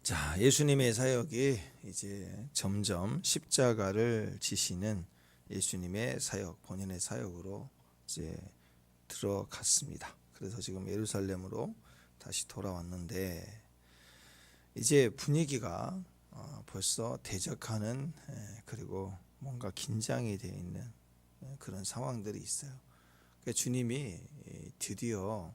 자, 예수님의 사역이 이제 점점 십자가를 지시는 예수님의 사역, 본인의 사역으로 이제 들어갔습니다. 그래서 지금 예루살렘으로 다시 돌아왔는데 이제 분위기가 벌써 대적하는 그리고 뭔가 긴장이 되어 있는 그런 상황들이 있어요. 그러니까 주님이 드디어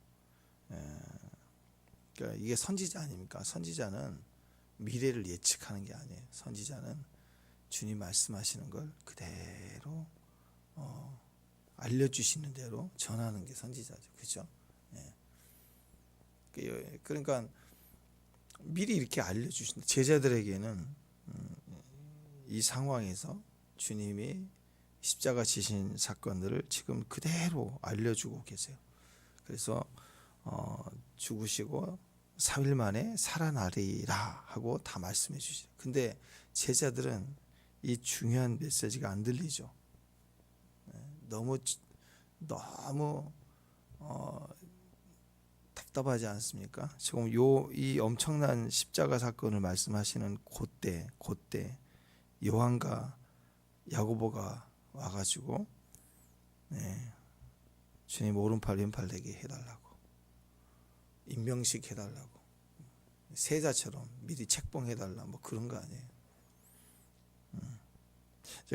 그러니까 이게 선지자 아닙니까? 선지자는 미래를 예측하는 게 아니에요. 선지자는 주님 말씀하시는 걸 그대로 알려주시는 대로 전하는 게 선지자죠. 그렇죠? 그러니까 미리 이렇게 알려주신 제자들에게는 이 상황에서 주님이 십자가 지신 사건들을 지금 그대로 알려주고 계세요. 그래서 죽으시고 3일 만에 살아나리라 하고 다 말씀해 주시죠. 근데 제자들은 이 중요한 메시지가 안 들리죠. 너무 답답하지 않습니까? 지금 이 엄청난 십자가 사건을 말씀하시는 그때 요한과 야고보가 와가지고 주님 오른팔 왼팔 되게 해달라고, 임명식 해달라고, 세자처럼 미리 책봉해달라, 뭐 그런 거 아니에요.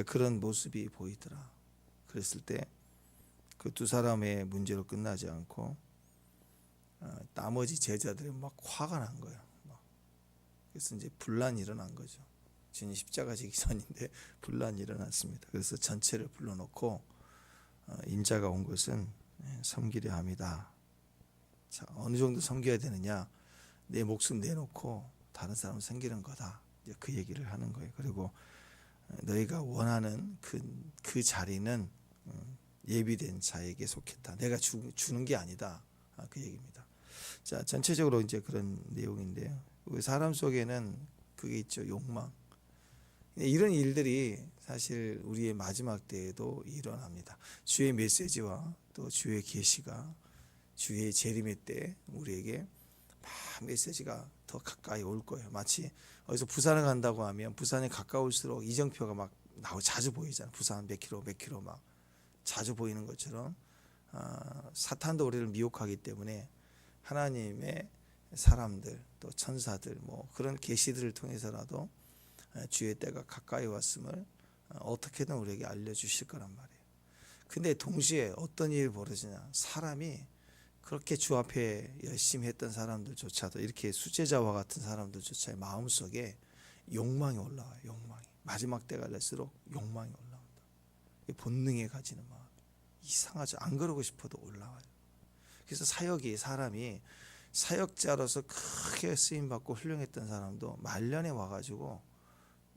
그런 모습이 보이더라. 그랬을 때 그 두 사람의 문제로 끝나지 않고 나머지 제자들이 막 화가 난 거예요. 그래서 이제 분란이 일어난 거죠. 주님 십자가 지기 전인데 분란이 일어났습니다. 그래서 전체를 불러놓고 인자가 온 것은 섬기려 함이다. 자, 어느 정도 섬겨야 되느냐? 내 목숨 내놓고 다른 사람 섬기는 거다. 이제 그 얘기를 하는 거예요. 그리고 너희가 원하는 그 자리는 예비된 자에게 속했다. 내가 주는 게 아니다. 그 얘기입니다. 자, 전체적으로 이제 그런 내용인데요. 사람 속에는 그게 있죠. 욕망. 이런 일들이 사실 우리의 마지막 때에도 일어납니다. 주의 메시지와 또 주의 계시가 주의 재림의 때 우리에게 막 메시지가 더 가까이 올 거예요. 마치 어디서 부산을 간다고 하면 부산에 가까울수록 이정표가 막 자주 보이잖아요. 부산 몇 킬로 막 자주 보이는 것처럼 사탄도 우리를 미혹하기 때문에 하나님의 사람들 또 천사들 뭐 그런 계시들을 통해서라도 주의 때가 가까이 왔음을 어떻게든 우리에게 알려주실 거란 말이에요. 근데 동시에 어떤 일이 벌어지냐, 사람이 그렇게 주 앞에 열심히 했던 사람들조차도 이렇게 수제자와 같은 사람들조차의 마음속에 욕망이 올라와요. 욕망이 마지막 때가 될수록 욕망이 올라온다. 본능에 가지는 마음, 이상하죠. 안 그러고 싶어도 올라와요. 그래서 사람이 사역자로서 크게 쓰임받고 훌륭했던 사람도 말년에 와가지고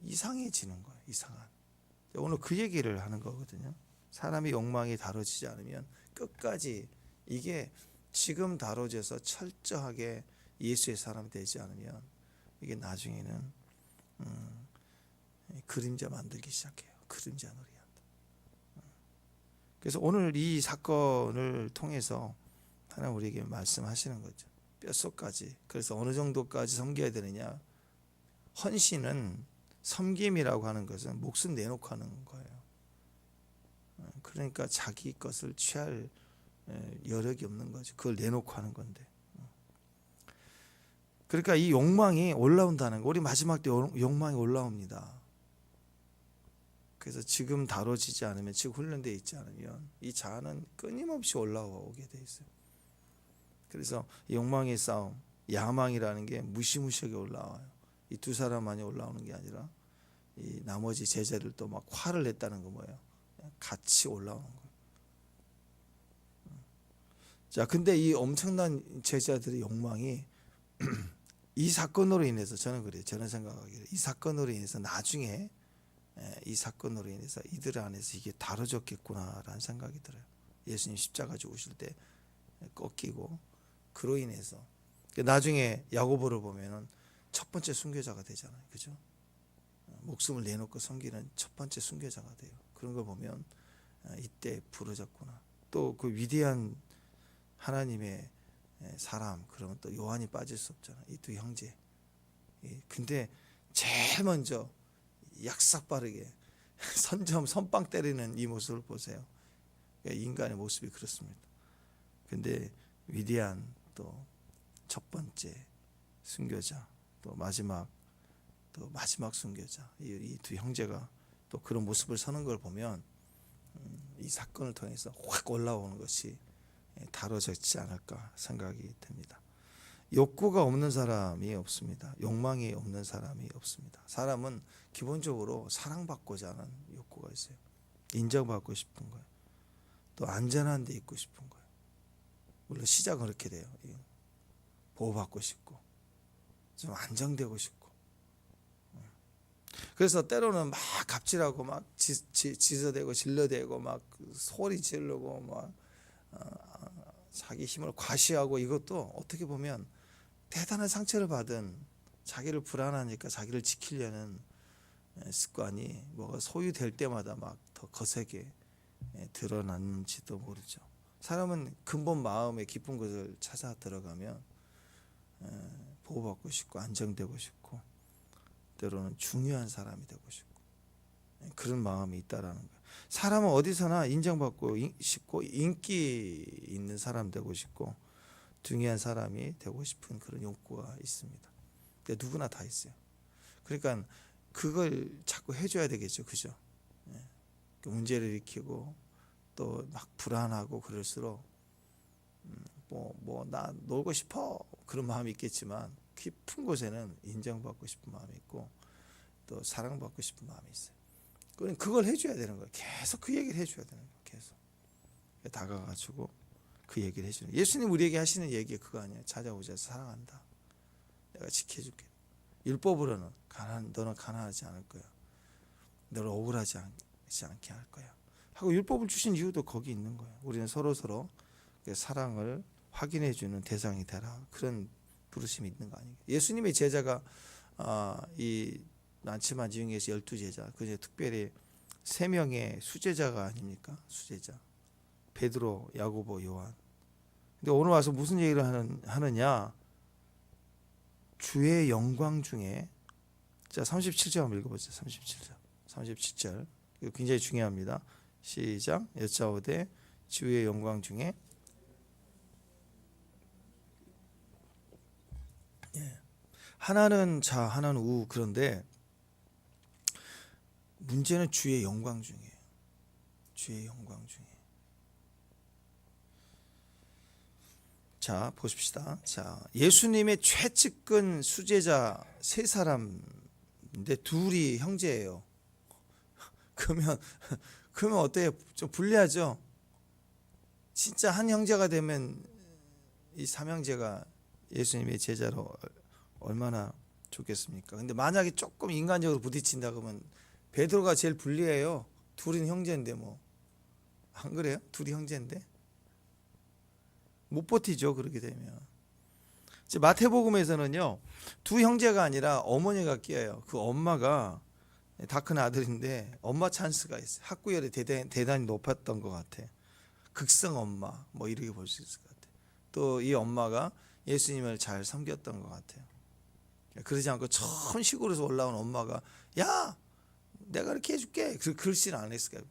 이상해지는 거예요. 이상한. 오늘 그 얘기를 하는 거거든요. 사람의 욕망이 다뤄지지 않으면 끝까지 이게 지금 다뤄져서 철저하게 예수의 사람이 되지 않으면 이게 나중에는 그림자 만들기 시작해요. 그림자 놀이한다. 그래서 오늘 이 사건을 통해서 하나님 우리에게 말씀하시는 거죠. 뼛속까지. 그래서 어느 정도까지 섬겨야 되느냐. 헌신은 섬김이라고 하는 것은 목숨 내놓고 하는 거예요. 그러니까 자기 것을 취할 여력이 없는 거죠. 그걸 내놓고 하는 건데. 그러니까 이 욕망이 올라온다는 거. 우리 마지막 때 욕망이 올라옵니다. 그래서 지금 다뤄지지 않으면, 지금 훈련되어 있지 않으면 이 자아는 끊임없이 올라오게 돼 있어요. 그래서 욕망의 싸움, 야망이라는 게 무시무시하게 올라와요. 이 두 사람만이 올라오는 게 아니라 이 나머지 제자들도 막 화를 냈다는 거 뭐예요? 같이 올라오는 거예요. 자, 근데 이 엄청난 제자들의 욕망이 이 사건으로 인해서, 저는 그래요. 저는 생각하기를 이 사건으로 인해서 나중에 이 사건으로 인해서 이들 안에서 이게 다뤄졌겠구나라는 생각이 들어요. 예수님 십자가 죽으실 때 꺾이고 그로 인해서 나중에 야고보를 보면은 첫 번째 순교자가 되잖아요. 그죠? 목숨을 내놓고 섬기는 첫 번째 순교자가 돼요. 그런 걸 보면 이때 부러졌구나. 또 그 위대한 하나님의 사람, 그러면 또 요한이 빠질 수 없잖아요. 이 두 형제, 근데 제일 먼저 약삭빠르게 선빵 때리는 이 모습을 보세요. 인간의 모습이 그렇습니다. 근데 위대한 또 첫 번째 순교자, 또 마지막 순교자, 이 두 형제가 또 그런 모습을 서는 걸 보면 이 사건을 통해서 확 올라오는 것이 다뤄졌지 않을까 생각이 됩니다. 욕구가 없는 사람이 없습니다. 욕망이 없는 사람이 없습니다. 사람은 기본적으로 사랑받고자 하는 욕구가 있어요. 인정받고 싶은 거예요. 또 안전한 데 있고 싶은 거예요. 물론 시작은 그렇게 돼요. 보호받고 싶고 좀 안정되고 싶고. 그래서 때로는 막 갑질하고 막 지저대고 질러대고 막 소리 지르고 막 자기 힘을 과시하고, 이것도 어떻게 보면 대단한 상처를 받은, 자기를 불안하니까 자기를 지키려는 습관이 뭐가 소유될 때마다 막 더 거세게 드러났는지도 모르죠. 사람은 근본 마음의 깊은 곳을 찾아 들어가면 보호받고 싶고 안정되고 싶고 때로는 중요한 사람이 되고 싶고 그런 마음이 있다라는 거예요. 사람은 어디서나 인정받고 싶고 인기 있는 사람 되고 싶고 중요한 사람이 되고 싶은 그런 욕구가 있습니다. 누구나 다 있어요. 그러니까 그걸 자꾸 해줘야 되겠죠, 그죠? 문제를 일으키고 또 막 불안하고 그럴수록 나 놀고 싶어 그런 마음이 있겠지만 깊은 곳에는 인정받고 싶은 마음이 있고 또 사랑받고 싶은 마음이 있어요. 그걸 해줘야 되는 거예요. 계속 그 얘기를 해줘야 되는 거예요. 계속 다가가지고 그 얘기를 해주는 거예요. 예수님 우리에게 하시는 얘기 그거 아니에요. 찾아오자, 사랑한다, 내가 지켜줄게. 율법으로는 너는 가난하지 않을 거야, 너를 억울하지 않게 할 거야 하고 율법을 주신 이유도 거기 있는 거예요. 우리는 서로 사랑을 확인해주는 대상이 되라, 그런 부르심이 있는 거 아니에요. 예수님의 제자가 이 많지만 지중에서 12제자, 그 중에 특별히 3명의 수제자가 아닙니까? 수제자 베드로, 야고보, 요한. 근데 오늘 와서 무슨 얘기를 하느냐, 주의 영광 중에, 자 37절 한번 읽어보죠. 37절 이거 굉장히 중요합니다. 시작. 여짜오되 주의 영광 중에 하나는 자 하나는 우. 그런데 문제는 주의 영광 중이에요. 주의 영광 중에. 자 보십시다. 자 예수님의 최측근 수제자 3사람인데 둘이 형제예요. 그러면 어때요? 좀 불리하죠. 진짜 한 형제가 되면 이 삼형제가 예수님의 제자로 얼마나 좋겠습니까? 근데 만약에 조금 인간적으로 부딪힌다 그러면 베드로가 제일 불리해요. 둘은 형제인데 뭐. 안 그래요? 둘이 형제인데 못 버티죠. 그렇게 되면. 마태복음에서는요, 두 형제가 아니라 어머니가 끼어요. 그 엄마가 다 큰 아들인데 엄마 찬스가 있어요. 학구열이 대단히 높았던 것 같아. 극성 엄마 뭐 이렇게 볼 수 있을 것 같아. 또 이 엄마가 예수님을 잘 섬겼던 것 같아요. 그러지 않고 처음 시골에서 올라온 엄마가 야 내가 이렇게 해줄게 그러지는 않았을까요?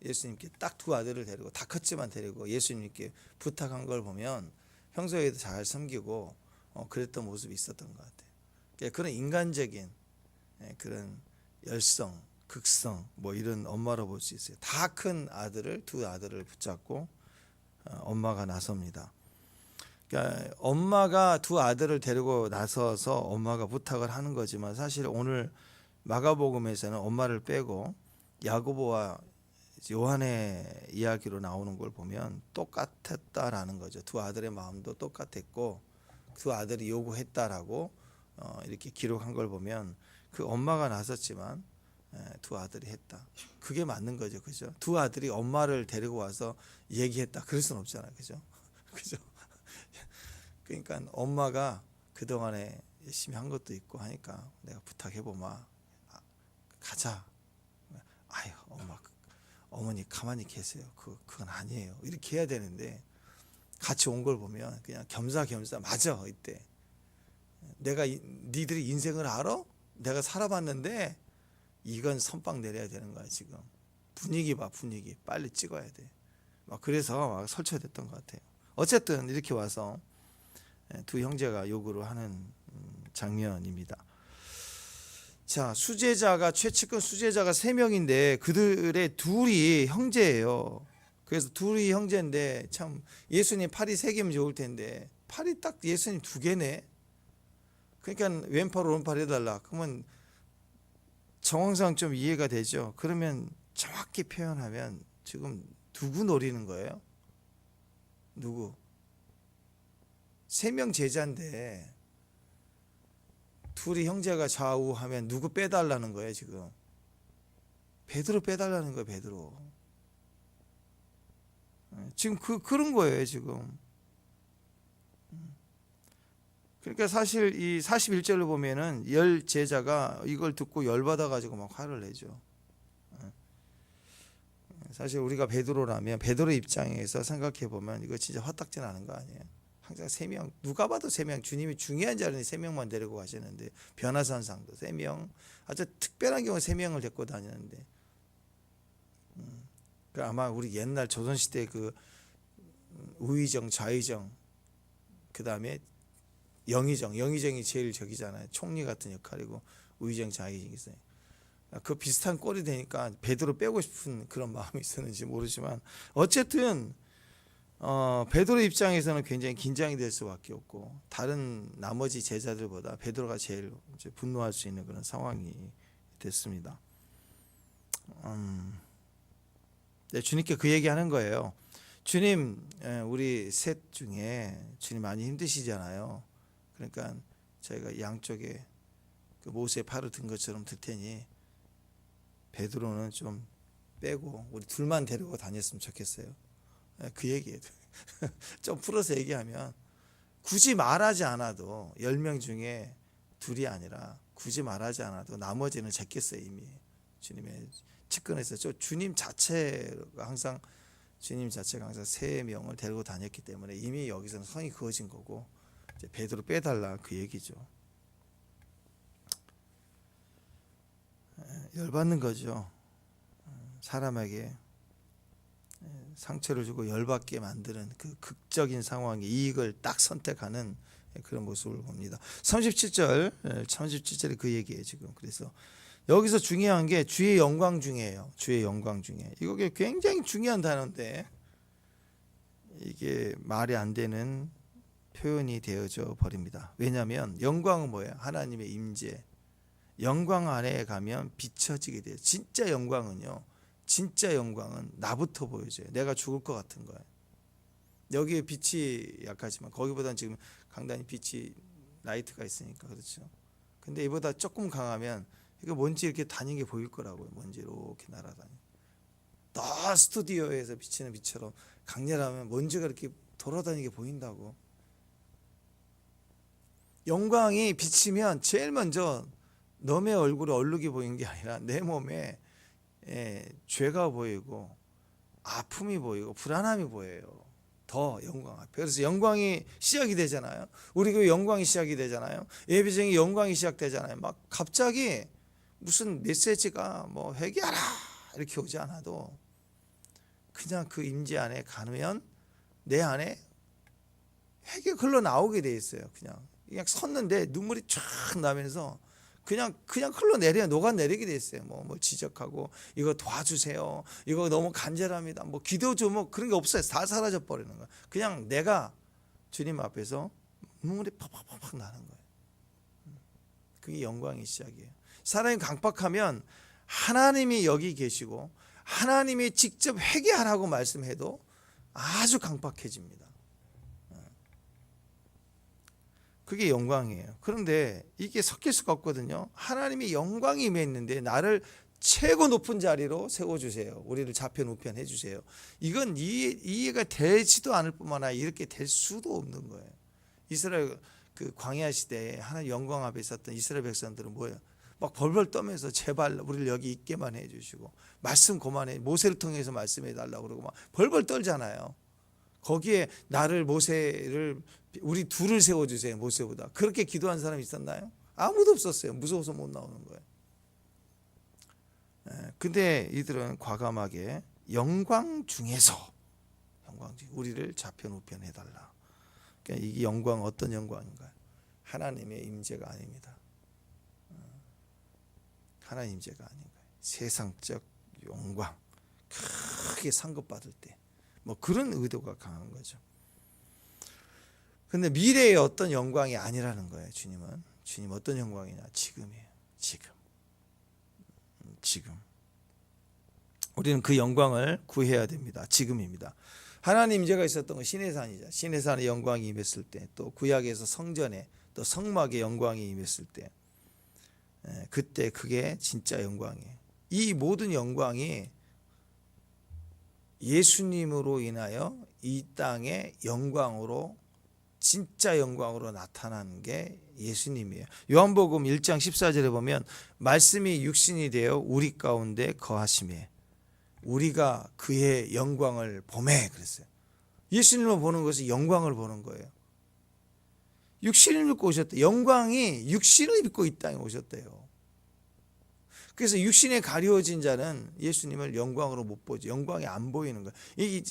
예수님께 딱 두 아들을 데리고, 다 컸지만 데리고 예수님께 부탁한 걸 보면 평소에도 잘 섬기고 그랬던 모습이 있었던 것 같아요. 그런 인간적인 그런 열성, 극성 뭐 이런 엄마로 볼 수 있어요. 다 큰 두 아들을 붙잡고 엄마가 나섭니다. 그러니까 엄마가 두 아들을 데리고 나서서 엄마가 부탁을 하는 거지만 사실 오늘 마가복음에서는 엄마를 빼고 야고보와 요한의 이야기로 나오는 걸 보면 똑같았다라는 거죠. 두 아들의 마음도 똑같았고 두 아들이 요구했다라고 이렇게 기록한 걸 보면 그 엄마가 나섰지만 두 아들이 했다. 그게 맞는 거죠. 그죠? 두 아들이 엄마를 데리고 와서 얘기했다. 그럴 수는 없잖아요. 그죠? 그죠? 그러니까 엄마가 그동안에 열심히 한 것도 있고 하니까 내가 부탁해보마. 가자. 아유 어머니 가만히 계세요. 그건 아니에요. 이렇게 해야 되는데 같이 온 걸 보면 그냥 겸사겸사 맞아. 이때 니들이 인생을 알아? 내가 살아봤는데 이건 선빵 내려야 되는 거야. 지금 분위기 봐, 분위기 빨리 찍어야 돼. 막 그래서 막 설치됐던 것 같아요. 어쨌든 이렇게 와서 두 형제가 요구를 하는 장면입니다. 자, 수제자가 최측근 수제자가 3명인데 그들의 둘이 형제예요. 그래서 둘이 형제인데 참 예수님 팔이 3개면 좋을 텐데 팔이 딱 예수님 2개네. 그러니까 왼팔 오른팔 해달라. 그러면 정황상 좀 이해가 되죠. 그러면 정확히 표현하면 지금 누구 노리는 거예요? 누구? 3명 제자인데 둘이 형제가 좌우하면 누구 빼달라는 거예요 지금? 베드로 빼달라는 거예요. 베드로. 지금 그런 거예요 지금. 그러니까 사실 이 41절을 보면은 10 제자가 이걸 듣고 열받아 가지고 막 화를 내죠. 사실 우리가 베드로라면 베드로 입장에서 생각해 보면 이거 진짜 화딱지 나는 거 아니에요? 항상 3명, 누가 봐도 3명, 주님이 중요한 자리에 3명만 데리고 가시는데 변화산상도 3명, 아주 특별한 경우 3명을 데리고 다니는데 아마 우리 옛날 조선시대 그 우의정, 좌의정, 그 다음에 영의정이 제일 저기잖아요. 총리 같은 역할이고 우의정, 좌의정이 있어요. 그 비슷한 꼴이 되니까 베드로 빼고 싶은 그런 마음이 있었는지 모르지만 어쨌든 베드로 입장에서는 굉장히 긴장이 될 수밖에 없고 다른 나머지 제자들보다 베드로가 제일 이제 분노할 수 있는 그런 상황이 됐습니다. 네, 주님께 그 얘기하는 거예요. 주님, 우리 셋 중에 주님 많이 힘드시잖아요. 그러니까 저희가 양쪽에 그 모세의 팔을 든 것처럼 들 테니 베드로는 좀 빼고 우리 둘만 데리고 다녔으면 좋겠어요. 그 얘기예요. 좀 풀어서 얘기하면 굳이 말하지 않아도 10명 중에 둘이 아니라 굳이 말하지 않아도 나머지는 제꼈어요. 이미 주님의 측근에서 주님 자체가 항상 3명을 데리고 다녔기 때문에 이미 여기서는 성이 그어진 거고 이제 베드로 빼달라 그 얘기죠. 열받는 거죠. 사람에게 상처를 주고 열받게 만드는 그 극적인 상황의 이익을 딱 선택하는 그런 모습을 봅니다. 37절에 그 얘기예요 지금. 그래서 여기서 중요한 게 주의 영광 중이에요. 주의 영광 중에. 이거 굉장히 중요한 단어인데 이게 말이 안 되는 표현이 되어져 버립니다. 왜냐하면 영광은 뭐예요? 하나님의 임재. 영광 안에 가면 비춰지게 돼요. 진짜 영광은 나부터 보여져요. 내가 죽을 것 같은 거예요. 여기에 빛이 약하지만 거기보다는 지금 강단이 빛이 라이트가 있으니까 그렇죠. 근데 이보다 조금 강하면 이거 먼지 이렇게 다니는 게 보일 거라고요. 먼지 이렇게 날아다니. 더 스튜디오에서 비치는 빛처럼 강렬하면 먼지가 이렇게 돌아다니게 보인다고. 영광이 비치면 제일 먼저 너의 얼굴에 얼룩이 보이는 게 아니라 내 몸에 죄가 보이고 아픔이 보이고 불안함이 보여요. 더 영광 앞에. 그래서 영광이 시작이 되잖아요. 우리 교회 영광이 시작이 되잖아요. 예배쟁이 영광이 시작되잖아요. 막 갑자기 무슨 메시지가 뭐 회개하라 이렇게 오지 않아도 그냥 그 임재 안에 가면 내 안에 회개가 흘러나오게 돼 있어요. 그냥 섰는데 눈물이 쫙 나면서 그냥 흘러내려 녹아내리게 돼 있어요. 뭐 지적하고 이거 도와주세요. 이거 너무 간절합니다. 뭐 기도 좀 그런 게 없어요. 다 사라져 버리는 거예요. 그냥 내가 주님 앞에서 눈물이 팍팍팍 나는 거예요. 그게 영광의 시작이에요. 사람이 강박하면 하나님이 여기 계시고 하나님이 직접 회개하라고 말씀해도 아주 강박해집니다. 그게 영광이에요. 그런데 이게 섞일 수가 없거든요. 하나님이 영광이 임했는데 나를 최고 높은 자리로 세워주세요. 우리를 좌편 우편 해주세요. 이건 이해가 되지도 않을 뿐만 아니라 이렇게 될 수도 없는 거예요. 이스라엘 그 광야 시대에 하나님 영광 앞에 있었던 이스라엘 백성들은 뭐예요? 막 벌벌 떠면서 제발 우리를 여기 있게만 해주시고 말씀 그만해 모세를 통해서 말씀해 달라고 그러고 막 벌벌 떨잖아요. 거기에 나를 모세를 우리 둘을 세워주세요. 모세보다. 그렇게 기도한 사람이 있었나요? 아무도 없었어요. 무서워서 못 나오는 거예요. 근데 이들은 과감하게 영광 중에서 우리를 좌편 우편 해달라. 그러니까 이 영광 어떤 영광인가요? 하나님의 임재가 아닙니다. 하나님 임재가 아닌 거예요. 세상적 영광, 크게 상급받을 때, 뭐 그런 의도가 강한 거죠. 근데 미래의 어떤 영광이 아니라는 거예요. 주님 어떤 영광이냐? 지금이에요. 지금. 우리는 그 영광을 구해야 됩니다. 지금입니다. 하나님 임재가 있었던 건 시내산이죠. 시내산의 영광이 임했을 때, 또 구약에서 성전에 또 성막의 영광이 임했을 때, 그때 그게 진짜 영광이에요. 이 모든 영광이 예수님으로 인하여 이 땅의 영광으로, 진짜 영광으로 나타나는 게 예수님이에요. 요한복음 1장 14절에 보면 말씀이 육신이 되어 우리 가운데 거하심에 우리가 그의 영광을 보매 그랬어요. 예수님을 보는 것은 영광을 보는 거예요. 육신을 입고 오셨대. 영광이 육신을 입고 이 땅에 오셨대요. 그래서 육신에 가려진 자는 예수님을 영광으로 못 보죠. 영광이 안 보이는 거예요. 이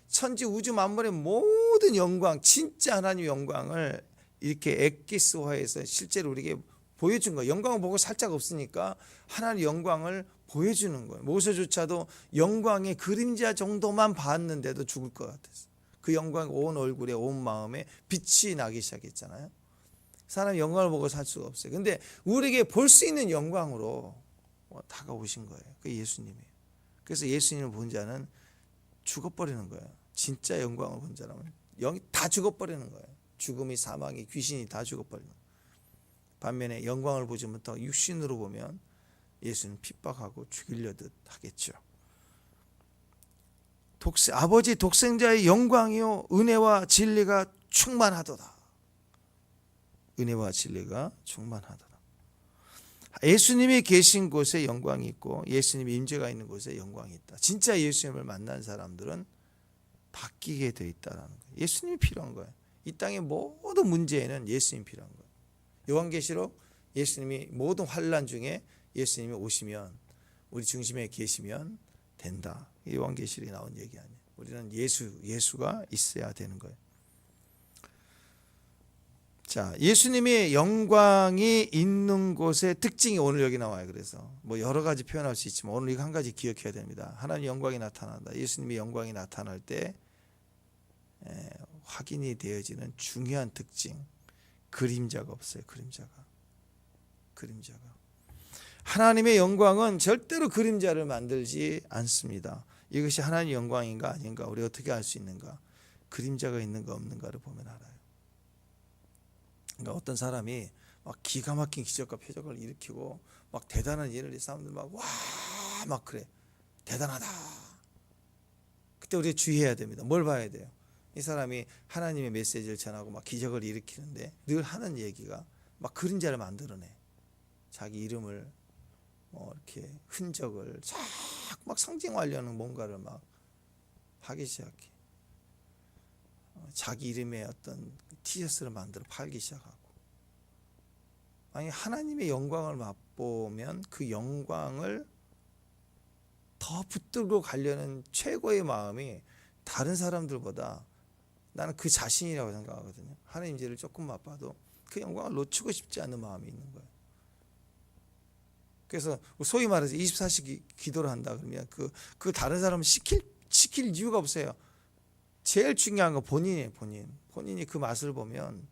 천지 우주 만물의 모든 영광, 진짜 하나님의 영광을 이렇게 엑기스화해서 실제로 우리에게 보여준 거예요. 영광을 보고 살짝 없으니까 하나님의 영광을 보여주는 거예요. 모세조차도 영광의 그림자 정도만 봤는데도 죽을 것 같았어요. 그 영광이 온 얼굴에 온 마음에 빛이 나기 시작했잖아요. 사람이 영광을 보고 살 수가 없어요. 근데 우리에게 볼 수 있는 영광으로 다가오신 거예요. 그게 예수님이에요. 그래서 예수님을 본 자는 죽어버리는 거예요. 진짜 영광을 본 자라면 영이 다 죽어버리는 거예요. 죽음이, 사망이, 귀신이 다 죽어버리는 거예요. 반면에 영광을 보지 못하고 육신으로 보면 예수는 핍박하고 죽이려듯 하겠죠. 아버지 독생자의 영광이요 은혜와 진리가 충만하도다. 은혜와 진리가 충만하도다. 예수님이 계신 곳에 영광이 있고 예수님의 임재가 있는 곳에 영광이 있다. 진짜 예수님을 만난 사람들은 바뀌게 돼 있다라는 거예요. 예수님이 필요한 거예요. 이 땅의 모든 문제에는 예수님이 필요한 거예요. 요한계시록 예수님이 모든 환난 중에 예수님이 오시면 우리 중심에 계시면 된다. 요한계시록에 나온 얘기 아니에요. 우리는 예수가 있어야 되는 거예요. 자, 예수님의 영광이 있는 곳의 특징이 오늘 여기 나와요. 그래서 뭐 여러 가지 표현할 수 있지만 오늘 이거 한 가지 기억해야 됩니다. 하나님 영광이 나타난다. 예수님의 영광이 나타날 때 확인이 되어지는 중요한 특징. 그림자가 없어요. 그림자가. 하나님의 영광은 절대로 그림자를 만들지 않습니다. 이것이 하나님의 영광인가 아닌가 우리 어떻게 알 수 있는가? 그림자가 있는가 없는가를 보면 알아요. 그러니까 어떤 사람이 막 기가 막힌 기적과 표적을 일으키고 막 대단한 일을 이 사람들 막 와 막 그래 대단하다. 그때 우리가 주의해야 됩니다. 뭘 봐야 돼요? 이 사람이 하나님의 메시지를 전하고 막 기적을 일으키는데 늘 하는 얘기가 막 그림자를 만들어내. 자기 이름을 이렇게 흔적을 막 상징하려는 뭔가를 막 하기 시작해. 자기 이름의 어떤 티셔츠를 만들어 팔기 시작하고. 아니 하나님의 영광을 맛보면 그 영광을 더 붙들고 가려는 최고의 마음이 다른 사람들보다 나는 그 자신이라고 생각하거든요. 하나님 임재를 조금 맛봐도 그 영광을 놓치고 싶지 않은 마음이 있는 거예요. 그래서 소위 말해서 24시 기도를 한다 그러면 그 다른 사람은 시킬 이유가 없어요. 제일 중요한 건 본인이에요. 본인이 그 맛을 보면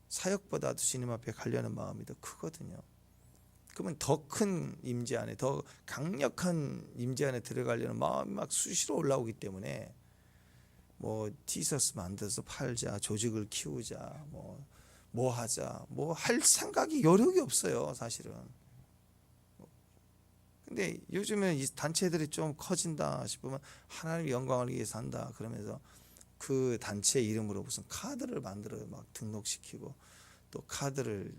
사역보다도 주님 앞에 가려는 마음이 더 크거든요. 그러면 더 큰 임재 안에, 더 강력한 임재 안에 들어가려는 마음이 막 수시로 올라오기 때문에 뭐 티셔츠 만들어서 팔자, 조직을 키우자, 뭐 하자, 뭐 할 생각이 여력이 없어요, 사실은. 근데 요즘에 이 단체들이 좀 커진다 싶으면 하나님의 영광을 위해서 한다 그러면서 그 단체 이름으로 무슨 카드를 만들어 막 등록시키고 또 카드를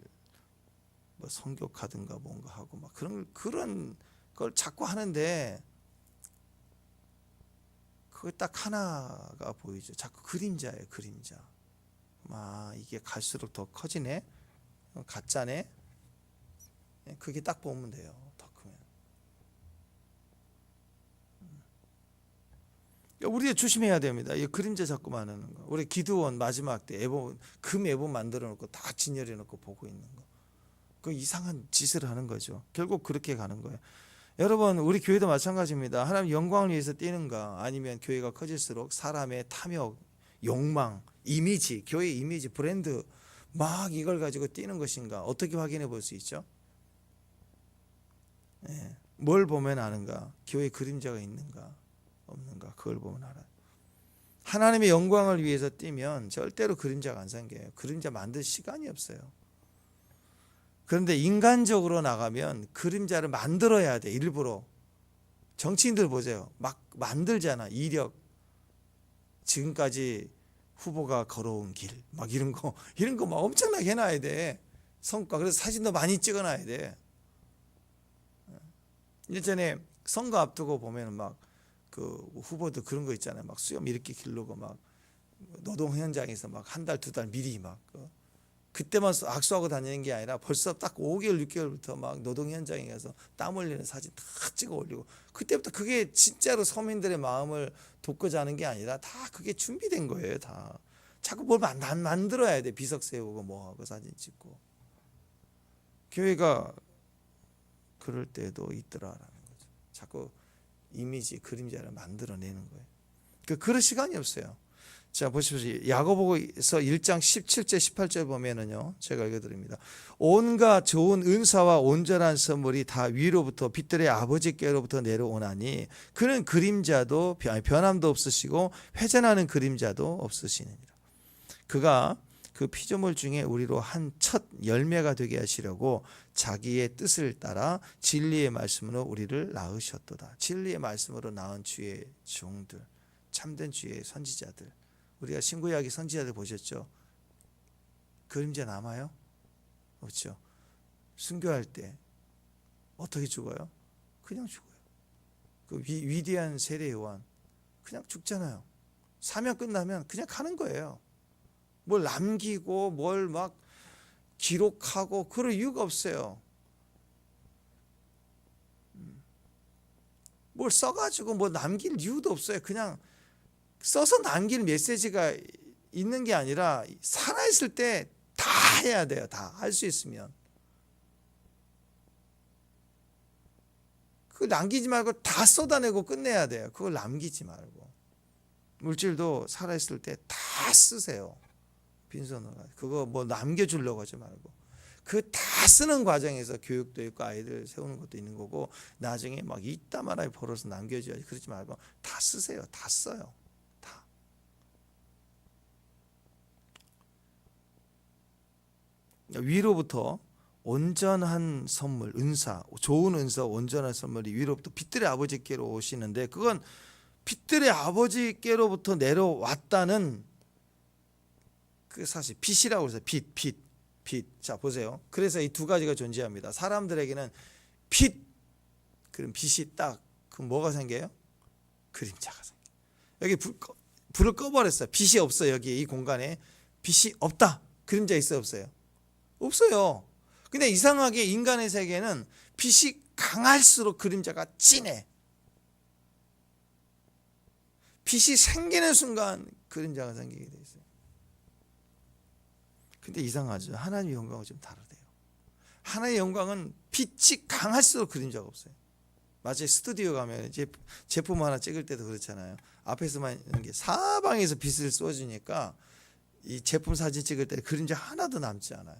뭐 선교 카드인가 뭔가 하고 막 그런 걸 자꾸 하는데 그거 딱 하나가 보이죠. 자꾸 그림자예요, 그림자. 이게 갈수록 더 커지네, 가짜네. 그게 딱 보면 돼요. 더 크면. 우리가 조심해야 됩니다. 이 그림자 자꾸 만드는 거. 우리 기드온 마지막 때 금 애본 만들어 놓고 다 진열해 놓고 보고 있는 거. 그 이상한 짓을 하는 거죠. 결국 그렇게 가는 거예요. 여러분, 우리 교회도 마찬가지입니다. 하나님 영광을 위해서 뛰는가, 아니면 교회가 커질수록 사람의 탐욕, 욕망, 이미지, 교회 이미지, 브랜드 막 이걸 가지고 뛰는 것인가, 어떻게 확인해 볼 수 있죠? 뭘 보면 아는가? 교회 그림자가 있는가 없는가, 그걸 보면 알아요. 하나님의 영광을 위해서 뛰면 절대로 그림자가 안 생겨요. 그림자 만들 시간이 없어요. 그런데 인간적으로 나가면 그림자를 만들어야 돼. 일부러. 정치인들 보세요. 막 만들잖아. 이력, 지금까지 후보가 걸어온 길, 막 이런 거 막 엄청나게 해놔야 돼. 성과. 그래서 사진도 많이 찍어놔야 돼. 예전에 선거 앞두고 보면 막 그 후보들 그런 거 있잖아요. 막 수염 이렇게 기르고 막 노동 현장에서 막 한 달, 두 달 미리 막 그때만 악수하고 다니는 게 아니라 벌써 딱 5개월, 6개월부터 막 노동 현장에 가서 땀 흘리는 사진 다 찍어 올리고, 그때부터 그게 진짜로 서민들의 마음을 돕고자 하는 게 아니라 다 그게 준비된 거예요. 다 자꾸 뭘 만들어야 돼. 비석 세우고 뭐하고 사진 찍고. 교회가 그럴 때도 있더라라는 거죠. 자꾸 이미지, 그림자를 만들어내는 거예요. 그럴 시간이 없어요. 자, 보십시오. 야고보서 1장 17절 18절 보면은요, 제가 읽어드립니다. 온갖 좋은 은사와 온전한 선물이 다 위로부터 빛들의 아버지께로부터 내려오나니 그는 그림자도 변함도 없으시고 회전하는 그림자도 없으시느니라. 그가 그 피조물 중에 우리로 한 첫 열매가 되게 하시려고 자기의 뜻을 따라 진리의 말씀으로 우리를 낳으셨도다. 진리의 말씀으로 낳은 주의 종들, 참된 주의 선지자들. 우리가 신구약의 선지자들 보셨죠? 그림자 남아요? 없죠. 순교할 때 어떻게 죽어요? 그냥 죽어요. 그 위대한 세례 요한 그냥 죽잖아요. 사명 끝나면 그냥 가는 거예요. 뭘 남기고 뭘 막 기록하고 그럴 이유가 없어요. 뭘 써가지고 뭐 남길 이유도 없어요. 그냥 써서 남길 메시지가 있는 게 아니라 살아있을 때 다 해야 돼요. 다 할 수 있으면. 그걸 남기지 말고 다 쏟아내고 끝내야 돼요. 그걸 남기지 말고. 물질도 살아있을 때 다 쓰세요. 빈손으로. 그거 뭐 남겨주려고 하지 말고. 그 다 쓰는 과정에서 교육도 있고 아이들 세우는 것도 있는 거고, 나중에 막 이따만하게 벌어서 남겨줘야지. 그러지 말고 다 쓰세요. 다 써요. 다. 위로부터 온전한 선물, 은사, 좋은 은사, 온전한 선물이 위로부터 빛들의 아버지께로 오시는데, 그건 빛들의 아버지께로부터 내려왔다는 그 사실 빛이라고 해서 빛. 자, 보세요. 그래서 이 두 가지가 존재합니다. 사람들에게는 빛, 그럼 빛이 딱, 그럼 뭐가 생겨요? 그림자가 생겨요. 여기 불을 꺼버렸어요. 빛이 없어요. 여기 이 공간에 빛이 없다. 그림자 있어요, 없어요? 없어요. 근데 이상하게 인간의 세계는 빛이 강할수록 그림자가 진해. 빛이 생기는 순간 그림자가 생기게 돼 있어요. 근데 이상하죠. 하나님의 영광은 좀 다르대요. 하나님의 영광은 빛이 강할수록 그림자가 없어요. 마치 스튜디오 가면 이제 제품 하나 찍을 때도 그렇잖아요. 앞에서만 있는 게 사방에서 빛을 쏘주니까 이 제품 사진 찍을 때 그림자 하나도 남지 않아요.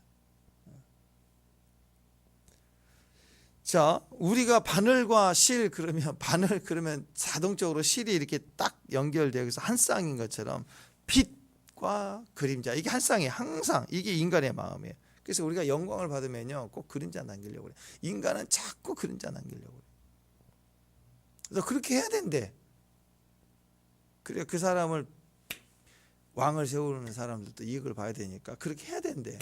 자, 우리가 바늘과 실 그러면 바늘 그러면 자동적으로 실이 이렇게 딱 연결되어 있어서 한 쌍인 것처럼 빛과 그림자, 이게 한 쌍이에요. 항상 이게 인간의 마음이에요. 그래서 우리가 영광을 받으면요 꼭 그림자 남기려고 그래요. 인간은 자꾸 그림자 남기려고 그래요. 그래서 그렇게 해야 된대. 그래 그 사람을 왕을 세우는 사람들도 이익을 봐야 되니까 그렇게 해야 된대.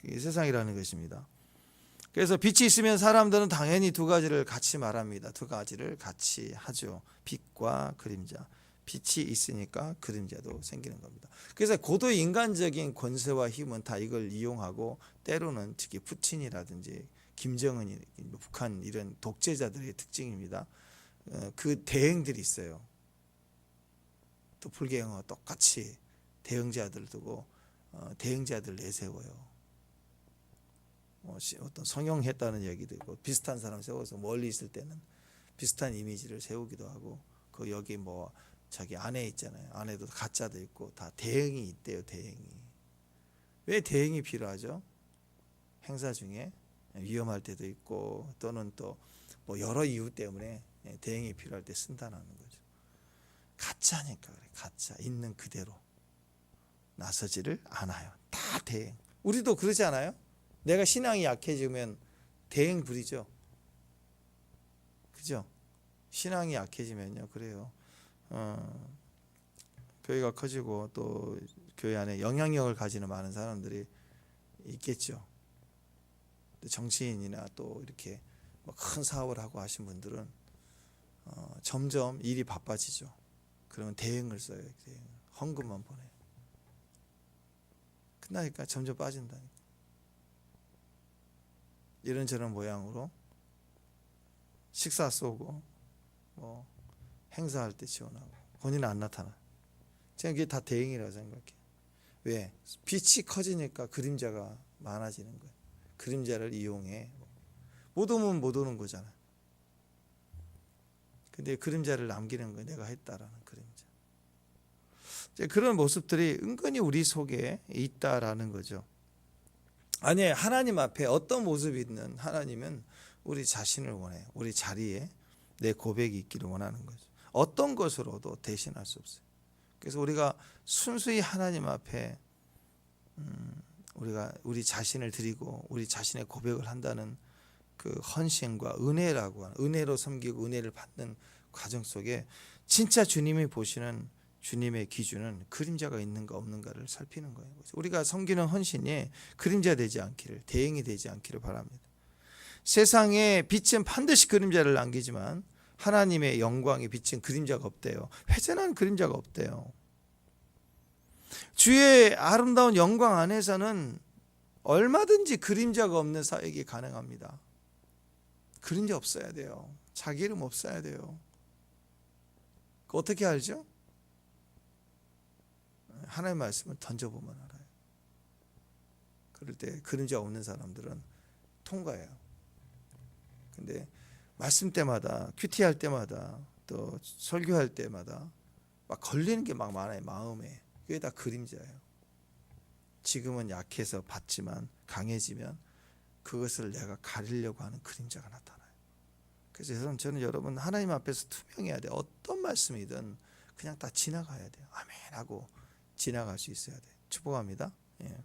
그게 세상이라는 것입니다. 그래서 빛이 있으면 사람들은 당연히 두 가지를 같이 말합니다. 두 가지를 같이 하죠. 빛과 그림자. 빛이 있으니까 그림자도 생기는 겁니다. 그래서 고도 인간적인 권세와 힘은 다 이걸 이용하고 때로는 특히 푸틴이라든지 김정은이 북한 이런 독재자들의 특징입니다. 그 대행들이 있어요. 또 불개혁과 똑같이 대응자들 두고 대응자들 내세워요. 어떤 성형했다는 얘기도 있고 비슷한 사람 세워서 멀리 있을 때는 비슷한 이미지를 세우기도 하고 그 여기 뭐 자기 아내 있잖아요. 아내도 가짜도 있고 다 대응이 있대요. 대응이. 왜 대응이 필요하죠? 행사 중에 위험할 때도 있고 또는 또 뭐 여러 이유 때문에 대응이 필요할 때 쓴다는 거죠. 가짜니까 그래. 가짜 있는 그대로 나서지를 않아요. 다 대응. 우리도 그러지 않아요? 내가 신앙이 약해지면 대응 부리죠. 그죠? 신앙이 약해지면요. 그래요. 교회가 커지고 또 교회 안에 영향력을 가지는 많은 사람들이 있겠죠. 정치인이나 또 이렇게 큰 사업을 하고 하신 분들은 점점 일이 바빠지죠. 그러면 대응을 써요. 대응. 헌금만 보내요. 끝나니까 점점 빠진다니까. 이런저런 모양으로 식사 쏘고 뭐 행사할 때 지원하고 본인은 안 나타나. 제가 그게 다 대응이라고 생각해요. 왜? 빛이 커지니까 그림자가 많아지는 거예요. 그림자를 이용해. 못 오면 못 오는 거잖아. 근데 그림자를 남기는 거예요. 내가 했다라는 그림자. 그런 모습들이 은근히 우리 속에 있다라는 거죠. 아니, 하나님 앞에 어떤 모습이 있는 하나님은 우리 자신을 원해요. 우리 자리에 내 고백이 있기를 원하는 거죠. 어떤 것으로도 대신할 수 없어요. 그래서 우리가 순수히 하나님 앞에 우리가 우리 자신을 드리고 우리 자신의 고백을 한다는 그 헌신과 은혜라고 하는, 은혜로 섬기고 은혜를 받는 과정 속에 진짜 주님이 보시는 주님의 기준은 그림자가 있는가 없는가를 살피는 거예요. 우리가 섬기는 헌신이 그림자 되지 않기를, 대행이 되지 않기를 바랍니다. 세상에 빛은 반드시 그림자를 남기지만 하나님의 영광의 빛은 그림자가 없대요. 회전하는 그림자가 없대요. 주의 아름다운 영광 안에서는 얼마든지 그림자가 없는 사역이 가능합니다. 그림자 없어야 돼요. 자기 이름 없어야 돼요. 어떻게 알죠? 하나님의 말씀을 던져보면 알아요. 그럴 때 그림자 없는 사람들은 통과해요. 근데 말씀 때마다, 큐티할 때마다, 또 설교할 때마다 막 걸리는 게 막 많아요. 마음에. 그게 다 그림자예요. 지금은 약해서 받지만 강해지면 그것을 내가 가리려고 하는 그림자가 나타나요. 그래서 저는 여러분 하나님 앞에서 투명해야 돼요. 어떤 말씀이든 그냥 다 지나가야 돼요. 아멘 하고 지나갈 수 있어야 돼요. 축복합니다. 예.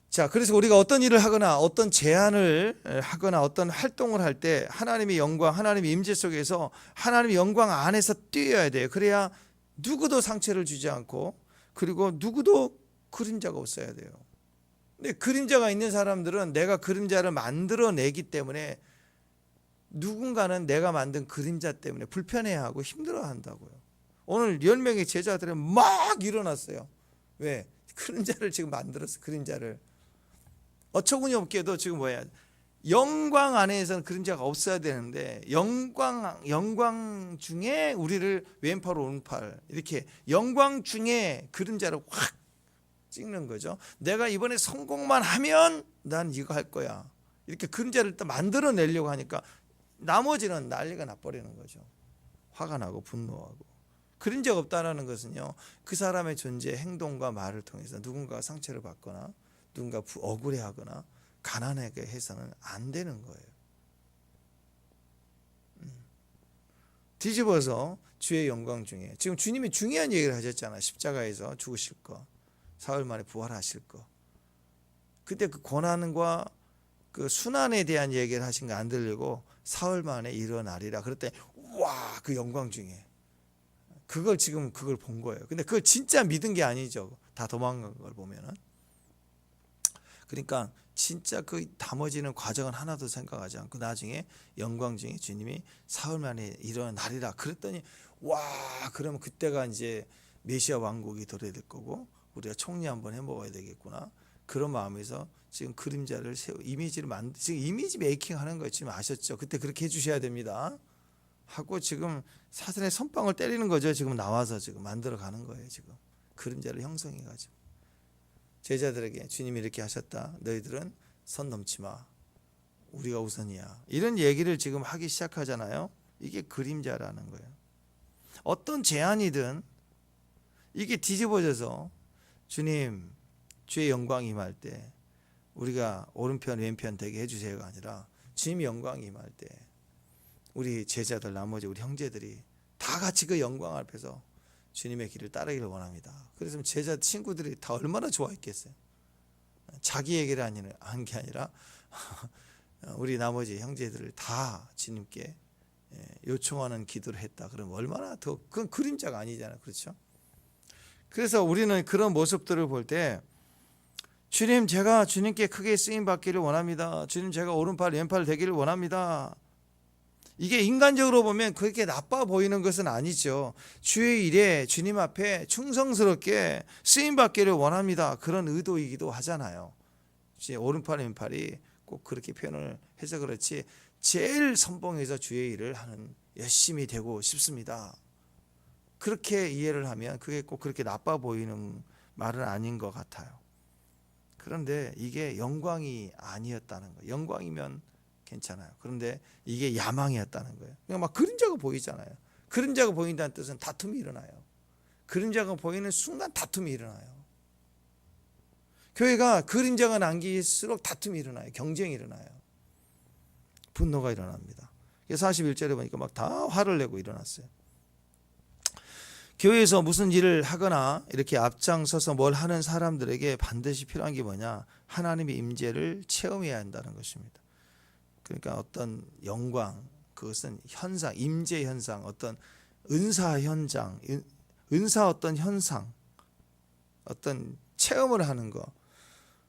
자, 그래서 우리가 어떤 일을 하거나 어떤 제안을 하거나 어떤 활동을 할 때 하나님의 영광, 하나님의 임재 속에서 하나님의 영광 안에서 뛰어야 돼요. 그래야 누구도 상처를 주지 않고 그리고 누구도 그림자가 없어야 돼요. 근데 그림자가 있는 사람들은 내가 그림자를 만들어내기 때문에 누군가는 내가 만든 그림자 때문에 불편해하고 힘들어한다고요. 오늘 10명의 제자들은 막 일어났어요. 왜? 그림자를 지금 만들었어. 그림자를. 어처구니 없게도 지금 뭐야? 영광 안에서는 그림자가 없어야 되는데 영광 중에 우리를 왼팔 오른팔 이렇게 영광 중에 그림자를 확 찍는 거죠. 내가 이번에 성공만 하면 난 이거 할 거야. 이렇게 그림자를 또 만들어내려고 하니까 나머지는 난리가 나버리는 거죠. 화가 나고 분노하고. 그림자가 없다는 것은요, 그 사람의 존재, 행동과 말을 통해서 누군가가 상처를 받거나 누군가 억울해하거나 가난하게 해서는 안 되는 거예요. 뒤집어서 주의 영광 중에 지금 주님이 중요한 얘기를 하셨잖아요. 십자가에서 죽으실 거, 사흘 만에 부활하실 거. 그때 그 고난과 그 순환에 대한 얘기를 하신 거 안 들리고 사흘 만에 일어나리라. 그랬더니 와, 그 영광 중에 그걸 본 거예요. 근데 그걸 진짜 믿은 게 아니죠. 다 도망간 걸 보면은. 그러니까 진짜 그 다머지는 과정은 하나도 생각하지 않고 나중에 영광 중에 주님이 사흘 만에 일어나리라. 그랬더니 와, 그러면 그때가 이제 메시아 왕국이 도래될 거고 우리가 총리 한번 해 먹어야 되겠구나. 그런 마음에서 지금 그림자를 이미지를 지금 이미지 메이킹 하는 거 지금 아셨죠? 그때 그렇게 해주셔야 됩니다. 하고 지금 사슬에 선빵을 때리는 거죠. 지금 나와서 지금 만들어 가는 거예요. 지금 그림자를 형성해 가지고 제자들에게 주님이 이렇게 하셨다. 너희들은 선 넘지 마. 우리가 우선이야. 이런 얘기를 지금 하기 시작하잖아요. 이게 그림자라는 거예요. 어떤 제안이든 이게 뒤집어져서 주님 주의 영광이 임할 때 우리가 오른편 왼편 되게 해주세요가 아니라 주님의 영광이 임할 때 우리 제자들 나머지 우리 형제들이 다 같이 그 영광 앞에서 주님의 길을 따르기를 원합니다. 그래서 제자 친구들이 다 얼마나 좋아했겠어요. 자기 얘기를 한 게 아니라 우리 나머지 형제들을 다 주님께 요청하는 기도를 했다. 그러면 얼마나 더 그건 그림자가 아니잖아요. 그렇죠? 그래서 우리는 그런 모습들을 볼 때 주님 제가 주님께 크게 쓰임 받기를 원합니다. 주님 제가 오른팔 왼팔 되기를 원합니다. 이게 인간적으로 보면 그렇게 나빠 보이는 것은 아니죠. 주의 일에 주님 앞에 충성스럽게 쓰임 받기를 원합니다. 그런 의도이기도 하잖아요. 오른팔 왼팔이 꼭 그렇게 표현을 해서 그렇지 제일 선봉해서 주의 일을 하는 열심히 되고 싶습니다. 그렇게 이해를 하면 그게 꼭 그렇게 나빠 보이는 말은 아닌 것 같아요. 그런데 이게 영광이 아니었다는 거예요. 영광이면 괜찮아요. 그런데 이게 야망이었다는 거예요. 그러니까 막 그림자가 보이잖아요. 그림자가 보인다는 뜻은 다툼이 일어나요. 그림자가 보이는 순간 다툼이 일어나요. 교회가 그림자가 남길수록 다툼이 일어나요. 경쟁이 일어나요. 분노가 일어납니다. 41절에 보니까 막 다 화를 내고 일어났어요. 교회에서 무슨 일을 하거나 이렇게 앞장서서 뭘 하는 사람들에게 반드시 필요한 게 뭐냐? 하나님의 임재를 체험해야 한다는 것입니다. 그러니까 어떤 영광, 그것은 현상, 임재 현상, 어떤 은사 현장, 은사 어떤 현상, 어떤 체험을 하는 거,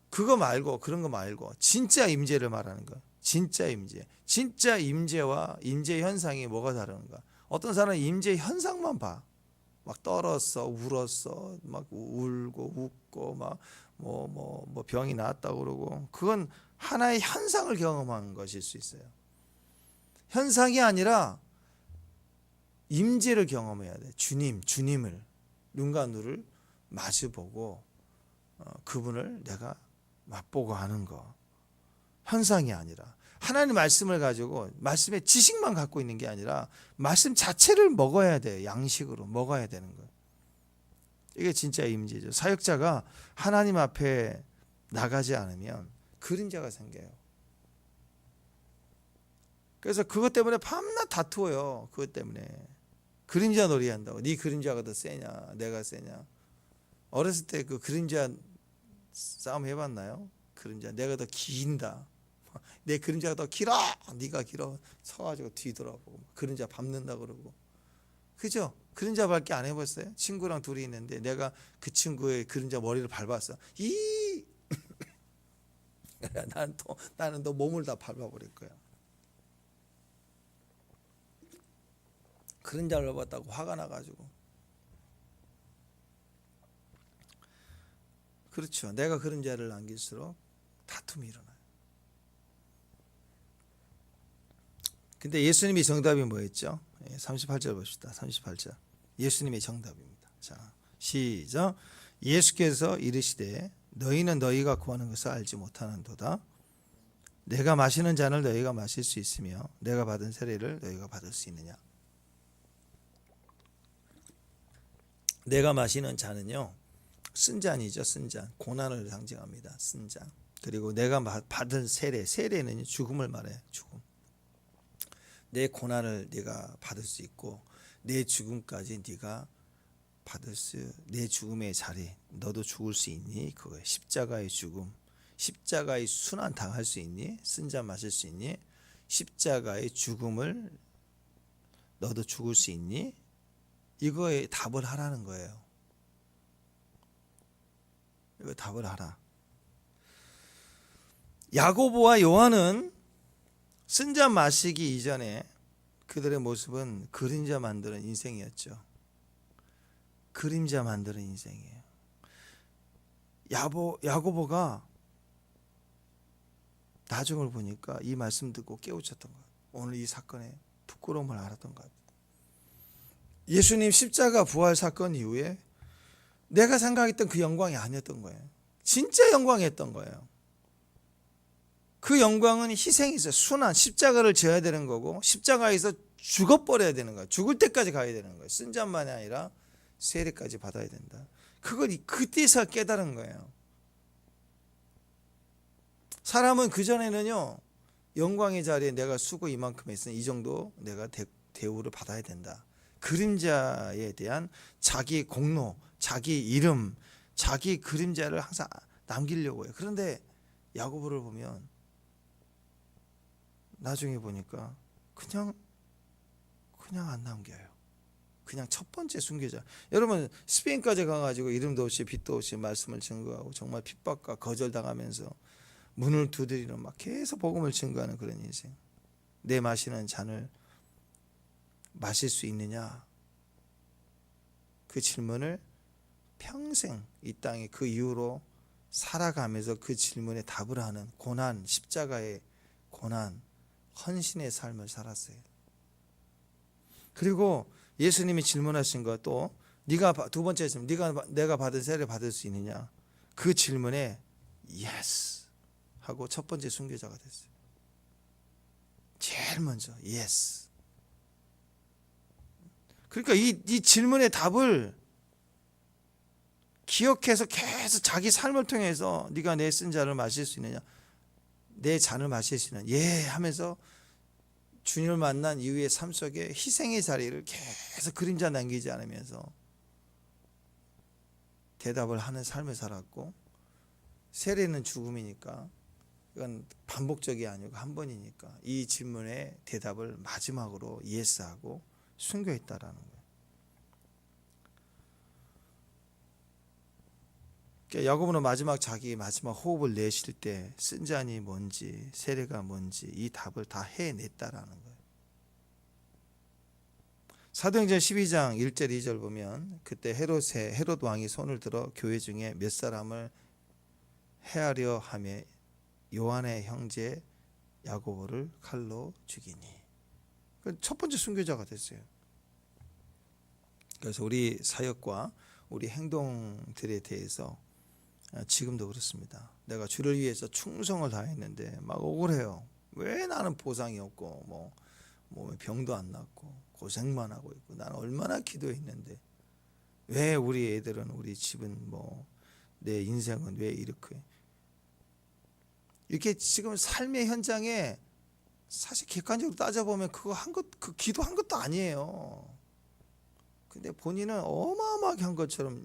그거 말고 그런 거 말고 진짜 임재를 말하는 거. 진짜 임재. 진짜 임재와 임재 현상이 뭐가 다른가? 어떤 사람은 임재 현상만 봐. 막 떨었어, 울었어, 막 울고 웃고 막 뭐 병이 나았다고 그러고 그건 하나의 현상을 경험하는 것일 수 있어요. 현상이 아니라 임재를 경험해야 돼. 주님을 눈과 눈을 마주보고 그분을 내가 맛보고 하는 거. 현상이 아니라 하나님 말씀을 가지고 말씀의 지식만 갖고 있는 게 아니라 말씀 자체를 먹어야 돼요. 양식으로 먹어야 되는 거예요. 이게 진짜 임재죠. 사역자가 하나님 앞에 나가지 않으면 그림자가 생겨요. 그래서 그것 때문에 밤낮 다투어요. 그것 때문에 그림자 놀이 한다고. 네 그림자가 더 세냐 내가 세냐. 어렸을 때 그 그림자 싸움 해봤나요? 그림자 내가 더 긴다. 내 그림자가 더 길어. 네가 길어. 서가지고 뒤돌아보고 그림자 밟는다 그러고. 그죠? 그림자 밟기 안 해봤어요? 친구랑 둘이 있는데 내가 그 친구의 그림자 머리를 밟았어. 나는 또 몸을 다 밟아버릴 거야. 그림자를 밟았다고 화가 나가지고. 그렇죠. 내가 그림자를 남길수록 다툼이 일어나요. 근데 예수님이 정답이 뭐였죠? 38절 봅시다. 38절. 예수님의 정답입니다. 자, 시작. 예수께서 이르시되 너희는 너희가 구하는 것을 알지 못하는도다. 내가 마시는 잔을 너희가 마실 수 있으며 내가 받은 세례를 너희가 받을 수 있느냐. 내가 마시는 잔은요, 쓴 잔이죠. 쓴 잔. 고난을 상징합니다. 쓴 잔. 그리고 내가 받은 세례는 죽음을 말해요. 죽음. 내 고난을 네가 받을 수 있고 내 죽음까지 네가 내 죽음의 자리 너도 죽을 수 있니? 그거예요. 십자가의 죽음, 십자가의 순환 당할 수 있니? 쓴 잔 마실 수 있니? 십자가의 죽음을 너도 죽을 수 있니? 이거에 답을 하라는 거예요. 이거 답을 하라. 야고보와 요한은 쓴 잔 마시기 이전에 그들의 모습은 그림자 만드는 인생이었죠. 그림자 만드는 인생이에요. 야고보가 나중을 보니까 이 말씀 듣고 깨우쳤던 거예요. 오늘 이 사건의 부끄러움을 알았던 것 같아요. 예수님 십자가 부활 사건 이후에 내가 생각했던 그 영광이 아니었던 거예요. 진짜 영광이었던 거예요. 그 영광은 희생이 있어요. 순환, 십자가를 져야 되는 거고 십자가에서 죽어버려야 되는 거예요. 죽을 때까지 가야 되는 거예요. 쓴자만이 아니라 세례까지 받아야 된다. 그걸 그때서 깨달은 거예요. 사람은 그전에는요, 영광의 자리에 내가 수고 이만큼 했으니 이 정도 내가 대우를 받아야 된다. 그림자에 대한 자기 공로, 자기 이름, 자기 그림자를 항상 남기려고 해요. 그런데 야고보를 보면 나중에 보니까 그냥 안 남겨요. 그냥 첫 번째 순교자. 여러분 스페인까지 가가지고 이름도 없이 빛도 없이 말씀을 증거하고 정말 핍박과 거절당하면서 문을 두드리는 막 계속 복음을 증거하는 그런 인생. 내 마시는 잔을 마실 수 있느냐? 그 질문을 평생 이 땅에 그 이후로 살아가면서 그 질문에 답을 하는 고난, 십자가의 고난, 헌신의 삶을 살았어요. 그리고 예수님이 질문하신 것 또 두 번째 질문, 내가 받은 세례를 받을 수 있느냐? 그 질문에 yes 하고 첫 번째 순교자가 됐어요. 제일 먼저 yes. 그러니까 이 질문의 답을 기억해서 계속 자기 삶을 통해서 네가 내 쓴 잔을 마실 수 있느냐, 내 잔을 마실 수 있느냐, 예 하면서 주님을 만난 이후의 삶 속에 희생의 자리를 계속 그림자 남기지 않으면서 대답을 하는 삶을 살았고, 세례는 죽음이니까 이건 반복적이 아니고 한 번이니까 이 질문에 대답을 마지막으로 예스하고 순교했다라는 거예요. 그러니까 야고보는 자기 마지막 호흡을 내쉴 때 쓴 잔이 뭔지 세례가 뭔지 이 답을 다 해냈다라는 거예요. 사도행전 12장 1절 2절 보면 그때 헤롯 왕이 손을 들어 교회 중에 몇 사람을 해하려 하며 요한의 형제 야고보를 칼로 죽이니. 첫 번째 순교자가 됐어요. 그래서 우리 사역과 우리 행동들에 대해서 지금도 그렇습니다. 내가 주를 위해서 충성을 다했는데 막 억울해요. 왜 나는 보상이 없고 몸에 병도 안 낫고 고생만 하고 있고 나는 얼마나 기도했는데 왜 우리 애들은, 우리 집은 내 인생은 왜 이렇게 지금 삶의 현장에 사실 객관적으로 따져보면 그 기도한 것도 아니에요. 근데 본인은 어마어마하게 한 것처럼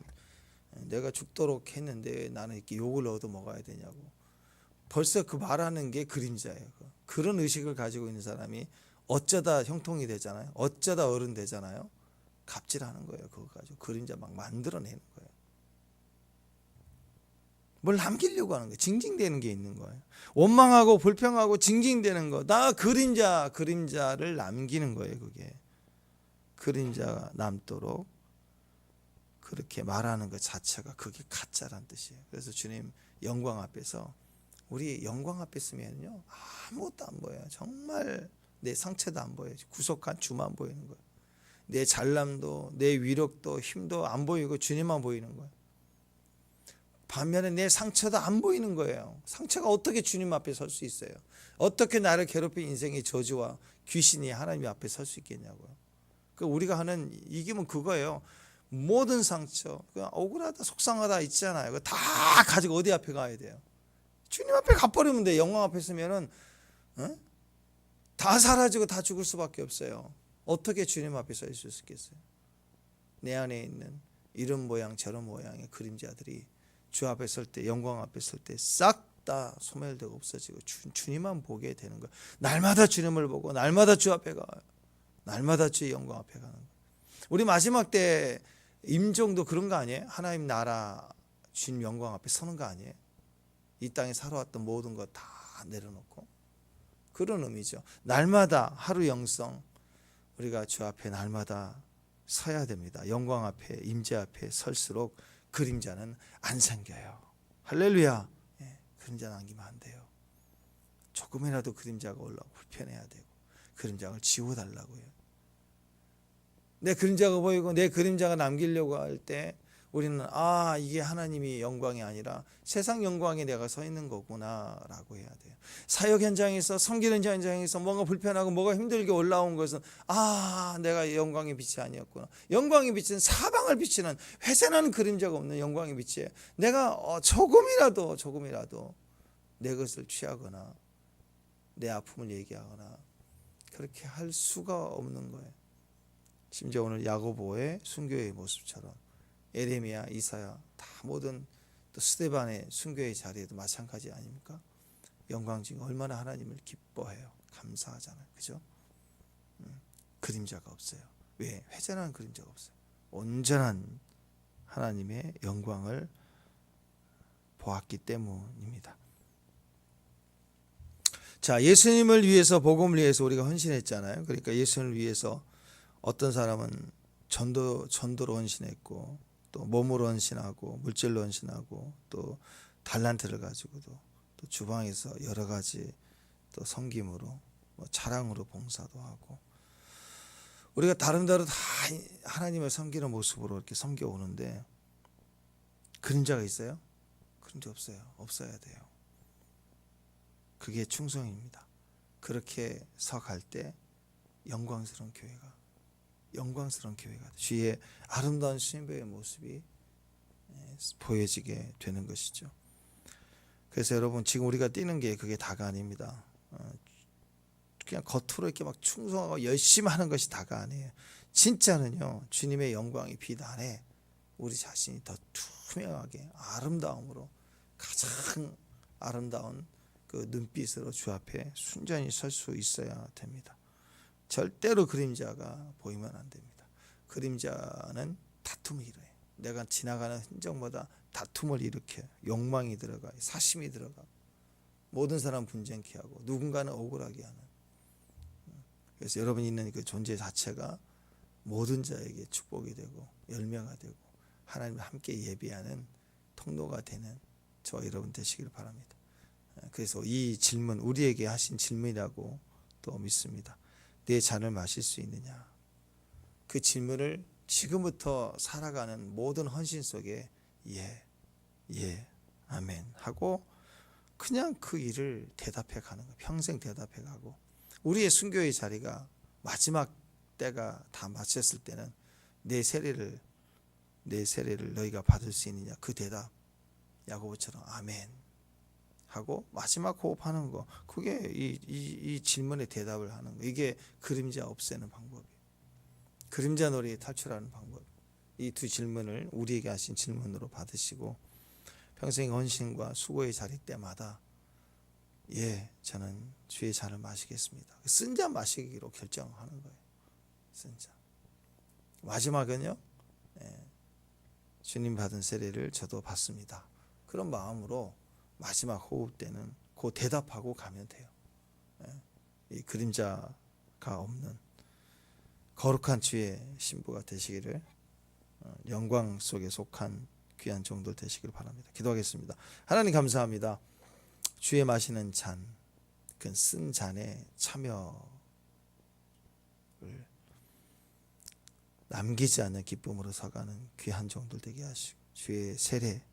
내가 죽도록 했는데 왜 나는 이렇게 욕을 얻어 먹어야 되냐고. 벌써 그 말하는 게 그림자예요. 그런 의식을 가지고 있는 사람이 어쩌다 형통이 되잖아요. 어쩌다 어른 되잖아요. 갑질하는 거예요. 그거 가지고 그림자 막 만들어내는 거예요. 뭘 남기려고 하는 거예요. 징징대는 게 있는 거예요. 원망하고 불평하고 징징대는 거. 나 그림자를 남기는 거예요. 그게 그림자가 남도록 그렇게 말하는 것 자체가 그게 가짜란 뜻이에요. 그래서 주님 영광 앞에서, 우리 영광 앞에 있으면요 아무것도 안 보여요. 정말 내 상처도 안 보여요. 구속한 주만 보이는 거예요. 내 잘남도 내 위력도 힘도 안 보이고 주님만 보이는 거예요. 반면에 내 상처도 안 보이는 거예요. 상처가 어떻게 주님 앞에 설 수 있어요? 어떻게 나를 괴롭힌 인생의 저주와 귀신이 하나님 앞에 설 수 있겠냐고요. 우리가 하는 이기면 그거예요. 모든 상처, 억울하다 속상하다 있잖아요. 다 가지고 어디 앞에 가야 돼요? 주님 앞에 가버리면 돼. 영광 앞에 있으면은 다 사라지고 다 죽을 수밖에 없어요. 어떻게 주님 앞에 설 수 있겠어요? 내 안에 있는 이런 모양 저런 모양의 그림자들이 주 앞에 설 때, 영광 앞에 설 때 싹 다 소멸되고 없어지고 주님만 보게 되는 거예요. 날마다 주님을 보고 날마다 주 앞에 가요. 날마다 주의 영광 앞에 가는 거예요. 우리 마지막 때 임종도 그런 거 아니에요? 하나님 나라 주님 영광 앞에 서는 거 아니에요? 이 땅에 살아왔던 모든 거 다 내려놓고 그런 의미죠. 날마다 하루 영성, 우리가 주 앞에 날마다 서야 됩니다. 영광 앞에, 임재 앞에 설수록 그림자는 안 생겨요. 할렐루야. 예, 그림자 남기면 안 돼요. 조금이라도 그림자가 올라오고 불편해야 되고 그림자를 지워달라고 해요. 내 그림자가 보이고 내 그림자가 남기려고 할 때 우리는 이게 하나님이 영광이 아니라 세상 영광에 내가 서 있는 거구나 라고 해야 돼요. 사역 현장에서, 섬기는 현장에서 뭔가 불편하고 뭐가 힘들게 올라온 것은 내가 영광의 빛이 아니었구나. 영광의 빛은 사방을 비치는 회전하는 그림자가 없는 영광의 빛이에요. 내가 조금이라도 내 것을 취하거나 내 아픔을 얘기하거나 그렇게 할 수가 없는 거예요. 심지어 오늘 야고보의 순교의 모습처럼 에레미야, 이사야 다 모든 또 스데반의 순교의 자리에도 마찬가지 아닙니까? 영광증 얼마나 하나님을 기뻐해요. 감사하잖아요. 그죠? 그림자가 없어요. 왜? 회전하는 그림자가 없어요. 온전한 하나님의 영광을 보았기 때문입니다. 자, 예수님을 위해서, 복음을 위해서 우리가 헌신했잖아요. 그러니까 예수님을 위해서 어떤 사람은 전도로 헌신했고, 또 몸으로 헌신하고, 물질로 헌신하고, 또 달란트를 가지고도, 또 주방에서 여러 가지 또 섬김으로, 자랑으로 봉사도 하고, 우리가 다름대로 다 하나님을 섬기는 모습으로 이렇게 섬겨 오는데 그림자가 있어요? 그림자 없어요. 없어야 돼요. 그게 충성입니다. 그렇게 서갈 때 영광스러운 교회가 주의 아름다운 신부의 모습이 보여지게 되는 것이죠. 그래서 여러분, 지금 우리가 뛰는 게 그게 다가 아닙니다. 그냥 겉으로 이렇게 막 충성하고 열심히 하는 것이 다가 아니에요. 진짜는요, 주님의 영광이 빛 안에 우리 자신이 더 투명하게 아름다움으로, 가장 아름다운 그 눈빛으로 주 앞에 순전히 설 수 있어야 됩니다. 절대로 그림자가 보이면 안 됩니다. 그림자는 다툼을 일어해요. 내가 지나가는 흔적마다 다툼을 일으켜요. 욕망이 들어가요. 사심이 들어가고, 모든 사람 분쟁케 하고, 누군가는 억울하게 하는. 그래서 여러분이 있는 그 존재 자체가 모든 자에게 축복이 되고 열매가 되고 하나님을 함께 예비하는 통로가 되는 저와 여러분 되시길 바랍니다. 그래서 이 질문, 우리에게 하신 질문이라고 또 믿습니다. 내 잔을 마실 수 있느냐? 그 질문을 지금부터 살아가는 모든 헌신 속에 예, 아멘 하고 그냥 그 일을 대답해 가는 거예요. 평생 대답해 가고, 우리의 순교의 자리가 마지막 때가 다 마쳤을 때는 내 세례를 너희가 받을 수 있느냐? 그 대답, 야고보처럼 아멘 하고 마지막 호흡하는 거, 그게 이 질문에 대답을 하는 거. 이게 그림자 없애는 방법이에요. 그림자 놀이에 탈출하는 방법. 이 두 질문을 우리에게 하신 질문으로 받으시고 평생 헌신과 수고의 자리 때마다 저는 주의 잔을 마시겠습니다. 쓴 잔 마시기로 결정하는 거예요. 쓴 잔. 마지막은요, 주님 받은 세례를 저도 받습니다. 그런 마음으로 마지막 호흡 때는 그 대답하고 가면 돼요. 이 그림자가 없는 거룩한 주의 신부가 되시기를, 영광 속에 속한 귀한 종들 되시길 바랍니다. 기도하겠습니다. 하나님 감사합니다. 주의 마시는 잔, 그 쓴 잔에 참여를 남기지 않는 기쁨으로 서가는 귀한 종들 되게 하시고, 주의 세례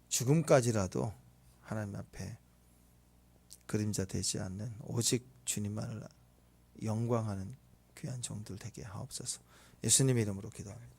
죽음까지라도 하나님 앞에 그림자 되지 않는 오직 주님만을 영광하는 귀한 종들 되게 하옵소서. 예수님 이름으로 기도합니다.